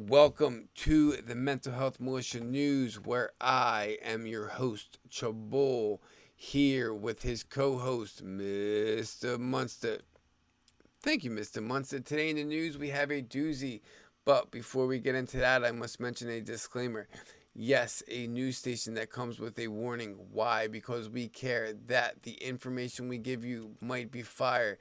Welcome to the Mental Health Militia News, where I am your host, Chabol, here with his co-host, Mr. Munster. Thank you, Mr. Munster. Today in the news, we have a doozy. But before we get into that, I must mention a disclaimer. Yes, a news station that comes with a warning. Why? Because we care that the information we give you might be fire.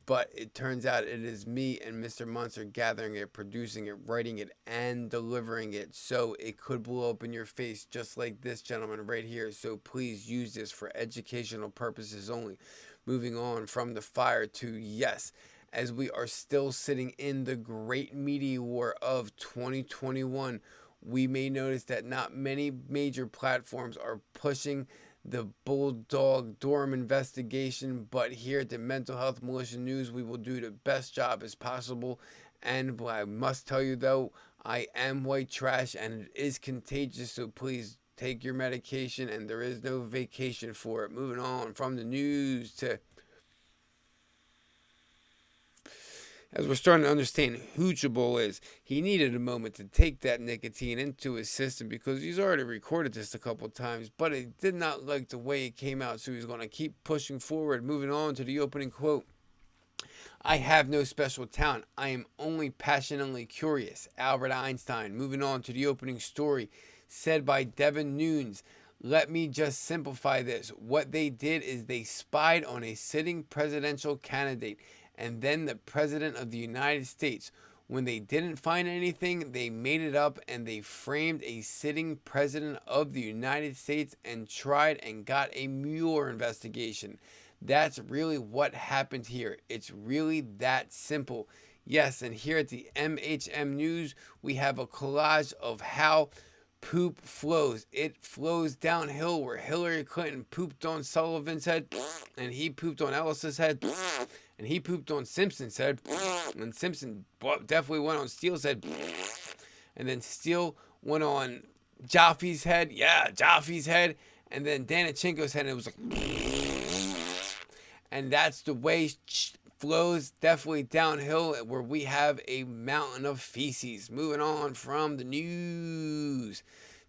But it turns out it is me and Mr. Munster gathering it, producing it, writing it, and delivering it. So it could blow up in your face just like this gentleman right here. So please use this for educational purposes only. Moving on from the fire to yes, as we are still sitting in the great media war of 2021, we may notice that not many major platforms are pushing the Bulldog Durham investigation, but here at the Mental Health Militia News, we will do the best job as possible. And I must tell you, though, I am white trash and it is contagious, so please take your medication, and there is no vacation for it. Moving on from the news to, as we're starting to understand who Chabol is, he needed a moment to take that nicotine into his system because he's already recorded this a couple times, but he did not like the way it came out, so he's going to keep pushing forward. Moving on to the opening quote. I have no special talent. I am only passionately curious. Albert Einstein. Moving on to the opening story, said by Devin Nunes. Let me just simplify this. What they did is they spied on a sitting presidential candidate and then the President of the United States. When they didn't find anything, they made it up and they framed a sitting President of the United States and tried and got a Mueller investigation. That's really what happened here. It's really that simple. Yes, and here at the MHM News, we have a collage of how poop flows. It flows downhill where Hillary Clinton pooped on Sullivan's head, and he pooped on Ellis's head, and he pooped on Simpson's head, and Simpson definitely went on Steele's head, and then Steele went on Joffy's head, Joffy's head, and then Danichenko's head, and it was like, and that's the way flows definitely downhill where we have a mountain of feces. Moving on from the news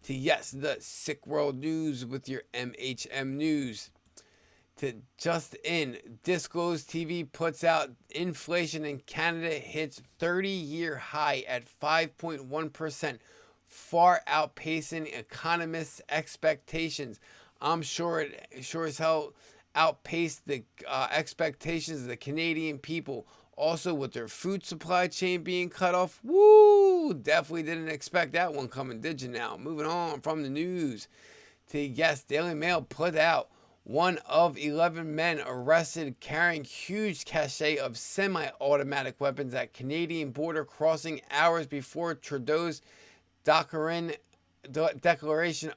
to yes, the sick world news with your MHM News. To just in, Disclosed TV puts out inflation in Canada hits 30-year high at 5.1%, far outpacing economists' expectations. I'm sure as hell outpaced the expectations of the Canadian people. Also, with their food supply chain being cut off, woo! Definitely didn't expect that one coming, did you now? Moving on from the news to yes, Daily Mail put out one of 11 men arrested carrying huge cache of semi-automatic weapons at Canadian border crossing hours before Trudeau's declaration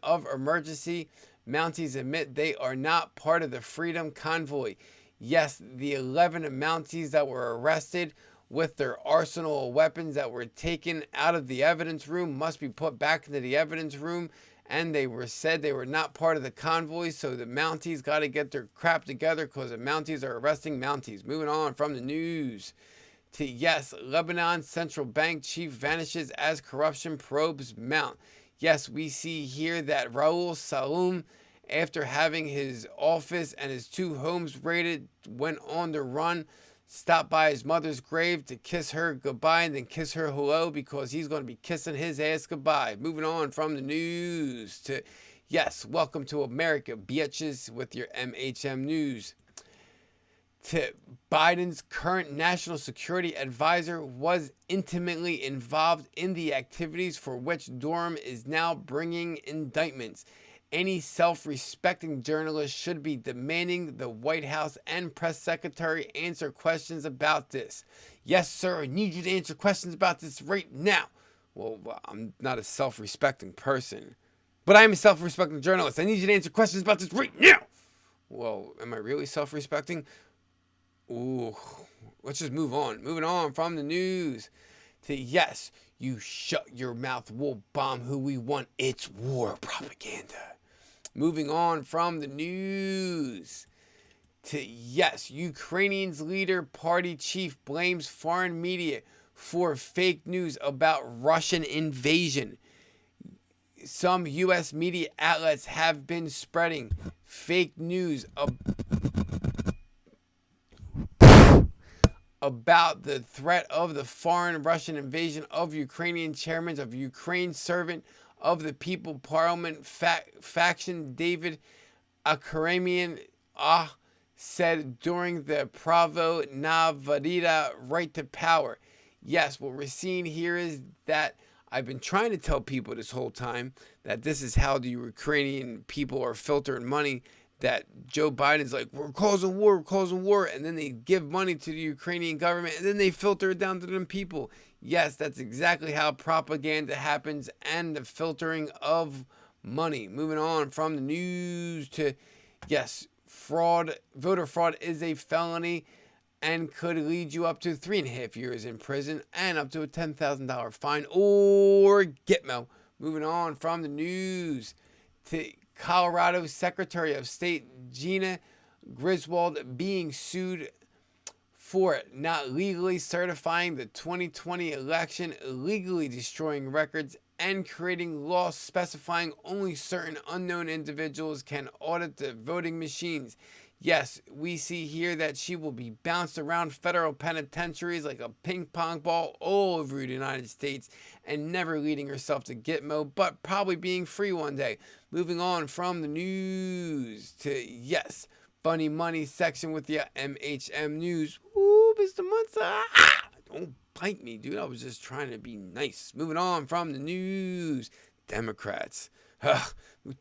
of emergency. Mounties admit they are not part of the Freedom Convoy. Yes, the 11 Mounties that were arrested with their arsenal of weapons that were taken out of the evidence room must be put back into the evidence room, and they were said they were not part of the convoy, so the Mounties got to get their crap together because the Mounties are arresting Mounties. Moving on from the news to yes, Lebanon central bank chief vanishes as corruption probes mount. Yes, we see here that Raul Saloum, after having his office and his two homes raided, went on the run, stopped by his mother's grave to kiss her goodbye and then kiss her hello because he's going to be kissing his ass goodbye. Moving on from the news to, yes, welcome to America, bitches, with your MHM News. To Biden's current national security advisor was intimately involved in the activities for which Durham is now bringing indictments. Any self-respecting journalist should be demanding the White House and press secretary answer questions about this. Yes, sir, I need you to answer questions about this right now. Well, I'm not a self-respecting person, but I am a self-respecting journalist. I need you to answer questions about this right now. Well, am I really self-respecting? Ooh, let's just move on. Moving on from the news to yes, you shut your mouth, we'll bomb who we want. It's war propaganda. Moving on from the news to yes, Ukrainian's leader party chief blames foreign media for fake news about Russian invasion. Some U.S. media outlets have been spreading fake news about the threat of the foreign Russian invasion of Ukrainian chairman of Ukraine servant of the People Parliament faction David Akaramian said during the Pravo Navrida Right to Power. Yes, what we're seeing here is that I've been trying to tell people this whole time that this is how the Ukrainian people are filtering money, that Joe Biden's like, we're causing war, and then they give money to the Ukrainian government, and then they filter it down to them people. Yes, that's exactly how propaganda happens, and the filtering of money. Moving on from the news to, yes, fraud. Voter fraud is a felony and could lead you up to 3.5 years in prison and up to a $10,000 fine or Gitmo. Moving on from the news to Colorado Secretary of State Gina Griswold being sued for not legally certifying the 2020 election, illegally destroying records, and creating laws specifying only certain unknown individuals can audit the voting machines. Yes, we see here that she will be bounced around federal penitentiaries like a ping pong ball all over the United States and never leading herself to Gitmo, but probably being free one day. Moving on from the news to, yes, funny money section with the MHM News. Ooh, Mr. Munson. Don't bite me, dude. I was just trying to be nice. Moving on from the news. Democrats.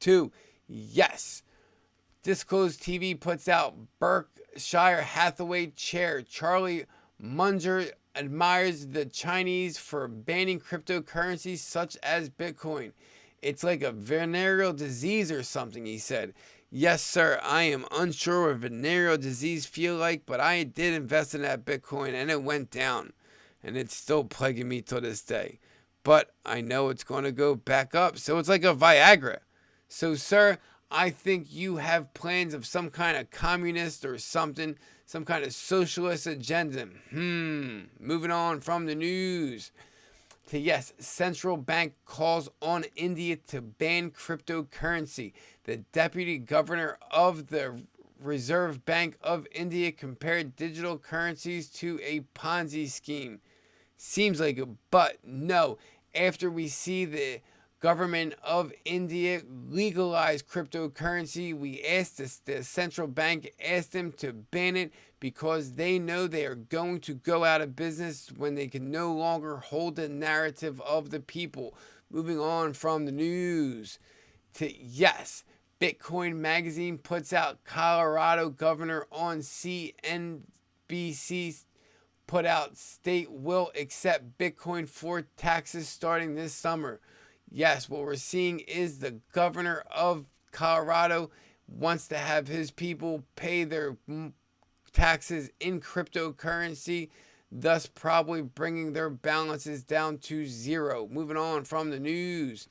Two, yes. Disclosed TV puts out Berkshire Hathaway chair. Charlie Munger admires the Chinese for banning cryptocurrencies such as Bitcoin. It's like a venereal disease or something, he said. Yes, sir, I am unsure what venereal disease feel like, but I did invest in that Bitcoin and it went down. And it's still plaguing me till this day. But I know it's going to go back up. So it's like a Viagra. So, sir, I think you have plans of some kind of communist or something, some kind of socialist agenda. Moving on from the news to, yes, central bank calls on India to ban cryptocurrency. The deputy governor of the Reserve Bank of India compared digital currencies to a Ponzi scheme. Seems like a but no. After we see the government of India legalize cryptocurrency, we asked the central bank asked them to ban it because they know they are going to go out of business when they can no longer hold the narrative of the people. Moving on from the news to, yes, Bitcoin Magazine puts out Colorado governor on CNBC put out state will accept Bitcoin for taxes starting this summer. Yes, what we're seeing is the governor of Colorado wants to have his people pay their taxes in cryptocurrency, thus probably bringing their balances down to zero. Moving on from the news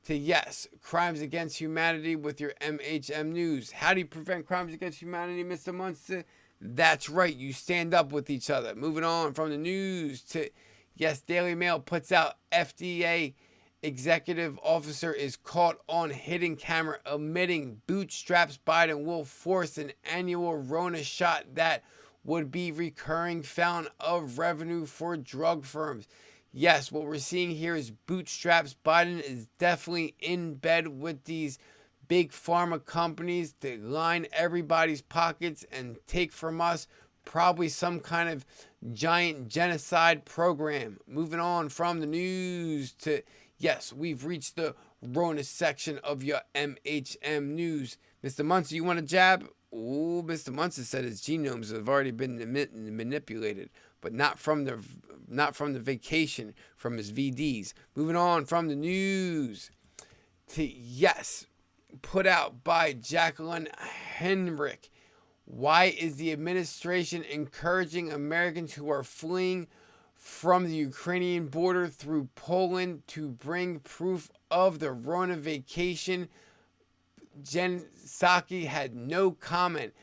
to, yes, crimes against humanity with your MHM News. How do you prevent crimes against humanity, Mr. Munson? That's right, you stand up with each other. Moving on from the news to, yes, Daily Mail puts out FDA executive officer is caught on hidden camera admitting bootstraps Biden will force an annual Rona shot that would be recurring found of revenue for drug firms. Yes, what we're seeing here is bootstraps Biden is definitely in bed with these big pharma companies to line everybody's pockets and take from us probably some kind of giant genocide program. Moving on from the news to, yes, we've reached the Rona section of your MHM News. Mr. Munson, you want a jab? Oh, Mr. Munson said his genomes have already been manipulated, but not from the vacation, from his VDs. Moving on from the news to, yes, put out by Jacqueline Henrich. Why is the administration encouraging Americans who are fleeing from the Ukrainian border through Poland to bring proof of the Rona vacation? Jen Psaki had no comment,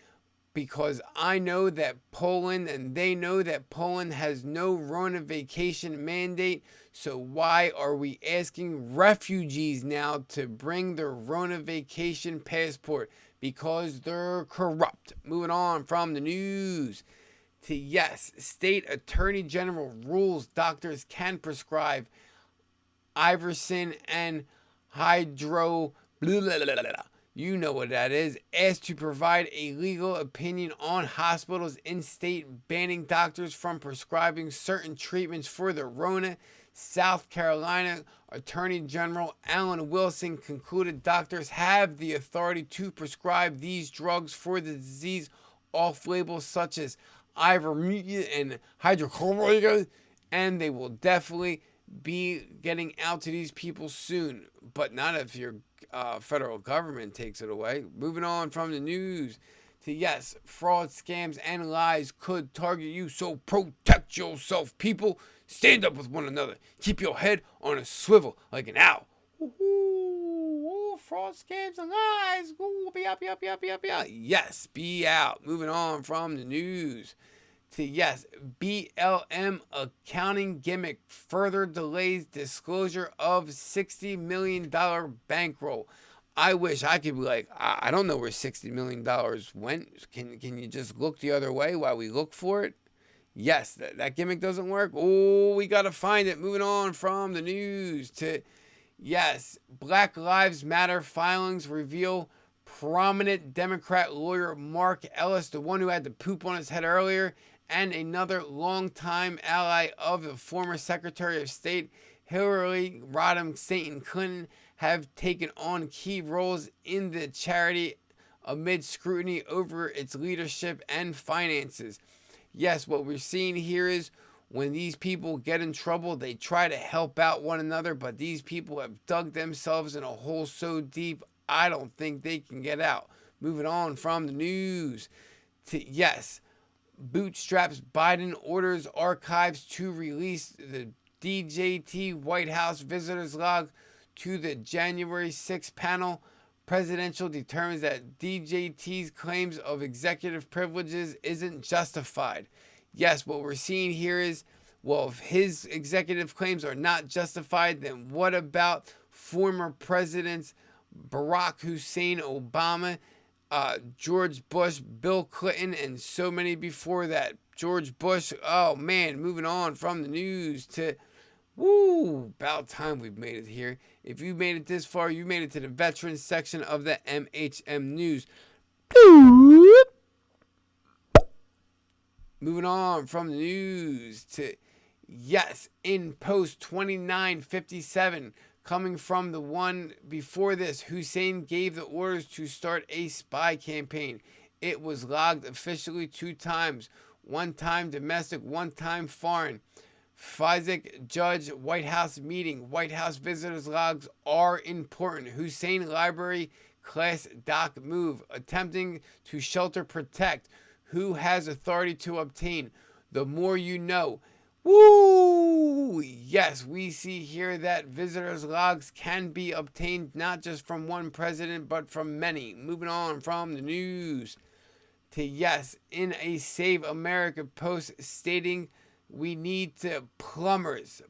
because I know that Poland and they know that Poland has no Rona vacation mandate. So why are we asking refugees now to bring their Rona vacation passport? Because they're corrupt. Moving on from the news to yes, state attorney general rules doctors can prescribe Iverson and hydro. Blah, blah, blah, blah. You know what that is. Asked to provide a legal opinion on hospitals in state banning doctors from prescribing certain treatments for the Rona. South Carolina Attorney General Alan Wilson concluded doctors have the authority to prescribe these drugs for the disease off-label, such as ivermectin and hydrochloroquine, and they will definitely be getting out to these people soon, but not if your federal government takes it away. Moving on from the news to yes, fraud, scams, and lies could target you, so protect yourself, people. Stand up with one another. Keep your head on a swivel like an owl. Ooh, fraud, scams, and lies. Ooh, be out. Yes, be out. Moving on from the news to yes, BLM accounting gimmick further delays disclosure of $60 million bankroll. I wish I could be like, I don't know where $60 million went. Can you just look the other way while we look for it? Yes, that gimmick doesn't work. Oh, we got to find it. Moving on from the news to yes, Black Lives Matter filings reveal prominent Democrat lawyer Mark Ellis, the one who had the poop on his head earlier, and another longtime ally of the former Secretary of State Hillary Rodham Clinton have taken on key roles in the charity amid scrutiny over its leadership and finances. Yes, what we're seeing here is when these people get in trouble, they try to help out one another, but these people have dug themselves in a hole so deep, I don't think they can get out. Moving on from the news to yes, bootstraps Biden orders archives to release the DJT White House visitors log to the January 6th panel. Presidential determines that DJT's claims of executive privileges isn't justified. Yes, what we're seeing here is, well, if his executive claims are not justified, then what about former presidents Barack Hussein Obama, George Bush, Bill Clinton, and so many before that? George Bush, oh man, moving on from the news to, woo, about time we've made it here. If you made it this far, you made it to the veterans section of the MHM News. Moving on from the news to, yes, in post 2957, coming from the one before this, Hussein gave the orders to start a spy campaign. It was logged officially 2 times, 1 time domestic, 1 time foreign. Fizek Judge White House meeting. White House visitors logs are important. Hussein Library class doc move. Attempting to shelter protect. Who has authority to obtain? The more you know. Woo! Yes, we see here that visitors logs can be obtained not just from one president but from many. Moving on from the news to yes, in a Save America post stating we need to plumbers.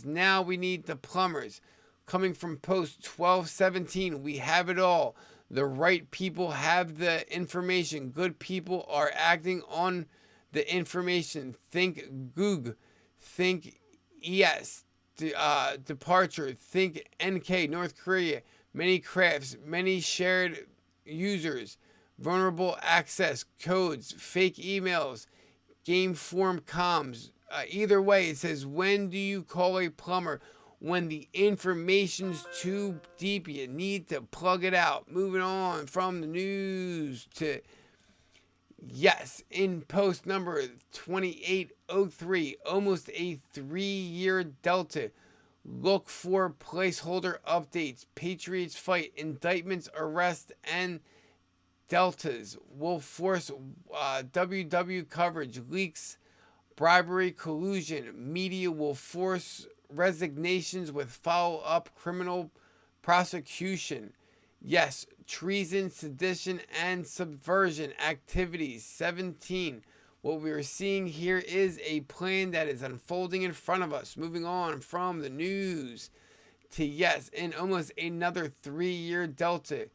Now we need the plumbers. Coming from post 1217, we have it all. The right people have the information. Good people are acting on the information. Think Goog. Think ES. Departure. Think NK. North Korea. Many crafts. Many shared users. Vulnerable access. Codes. Fake emails. Game form comms. Either way, it says, when do you call a plumber? When the information's too deep, you need to plug it out. Moving on from the news to, yes, in post number 2803, almost a 3-year delta. Look for placeholder updates. Patriots fight. Indictments, arrest, and deltas will force WW coverage. Leaks, bribery, collusion. Media will force resignations with follow-up criminal prosecution. Yes, treason, sedition, and subversion activities. 17. What we are seeing here is a plan that is unfolding in front of us. Moving on from the news to, yes, in almost another 3-year delta.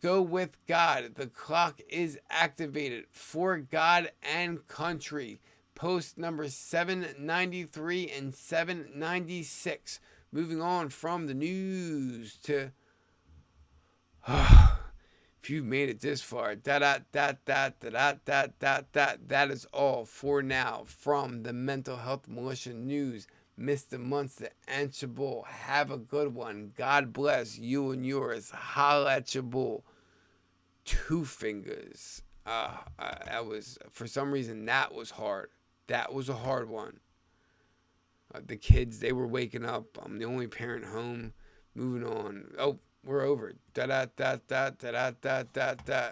Go with God. The clock is activated for God and country. Post number 793 and 796. Moving on from the news to if you've made it this far, that is all for now from the Mental Health Militia News. Mr. Munster, Answerable. Have a good one. God bless you and yours. Holla at your bull. Two fingers. That was, for some reason, that was hard. That was a hard one. The kids, they were waking up. I'm the only parent home. Moving on. Oh, we're over. Da da da da da da da da.